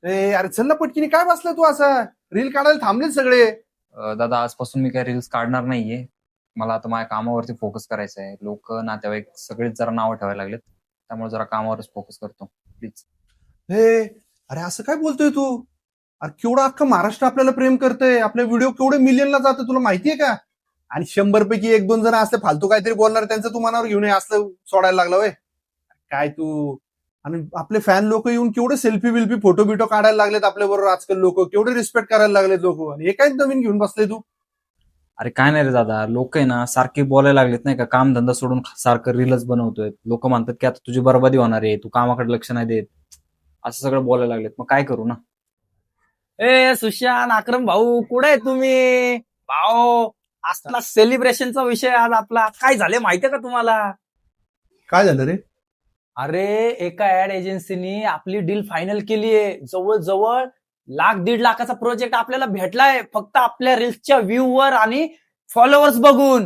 अरे चल ना पटकीने, काय बसला तू असा? रील काढायला थांबले सगळे. दादा आजपासून मी काही रील्स काढणार नाहीये. मला आता माझ्या कामावरती फोकस करायचा आहे. लोक नातेवाईक सगळेच जरा नावं ठेवायला लागलेत, त्यामुळे जरा कामावरच फोकस करतो प्लीज. हे अरे असं काय बोलतोय तू? अरे केवढं अख्खं महाराष्ट्र आपल्याला प्रेम करतंय, आपले व्हिडिओ केवढे मिलियनला जातं तुला माहितीये का? आणि 100 पैकी 1-2 जण असले फालतू काहीतरी बोलणार, त्यांचं तू मनावर घेऊन असलं सोडायला लागला वय काय तू? आणि आपले फॅन लोक येऊन केवढे सेल्फी विल्फी फोटो बिटो काढायला लागलेत आपल्या बरोबर. आजकाल लोक केवढे रिस्पेक्ट करायला लागलेत लोक, आणि हे काय नवीन घेऊन बसले तू? अरे काय नाही रे दादा, लोक आहे ना सारखे बोलायला लागलेत नाही का, काम धंदा सोडून सारखं रीलच बनवतोय. लोक म्हणतात की आता तुझी बरबादी होणार आहे, तू कामाकडे लक्ष नाही देत, असं सगळं बोलायला लागलेत. मग काय करू ना? ए सुशांत, अक्रम भाऊ, कुठे आहे तुम्ही? भाऊ, असला सेलिब्रेशनचा विषय आज आपला. काय झाले माहितीये का तुम्हाला? काय झालं रे? अरे एका ऍड एजन्सीनी आपली डील फायनल केली आहे. जवळजवळ 1-1.5 लाखाचा प्रोजेक्ट आपल्याला भेटलाय, फक्त आपल्या रील्सच्या व्ह्यू वर आणि फॉलोअर्स बघून.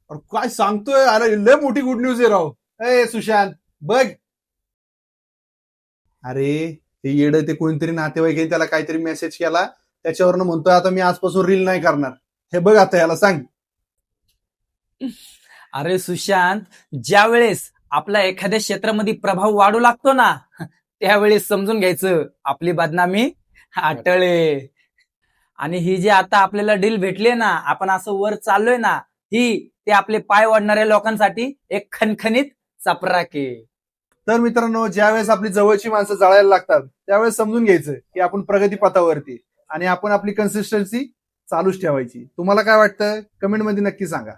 अरे काय सांगतोय? अरे लय मोठी गुड न्यूज आहे राव. ए सुशांत बघ. अरे ते येडं ते कोणतरी नातेवाईक त्याला काहीतरी मेसेज केला, त्याच्यावरनं म्हणतोय आता मी आजपासून रील नाही करणार. हे बघ आता याला सांग. अरे सुशांत, ज्या वेळेस आपला एखाद्या क्षेत्रामध्ये प्रभाव वाढू लागतो ना, त्यावेळेस समजून घ्यायचं आपली बदनामी अटळे. आणि ही जी आता आपल्याला डील भेटली ना, आपण असं वर चाललोय ना, ही ते आपले पाय वाढणाऱ्या लोकांसाठी एक खणखणीत चपराक आहे. तर मित्रांनो, ज्यावेळेस आपली जवळची माणसं जळायला लागतात त्यावेळेस समजून घ्यायचं की आपण प्रगती पथावरती, आणि आपण आपली कन्सिस्टन्सी चालूच ठेवायची. तुम्हाला काय वाटतं? कमेंटमध्ये नक्की सांगा.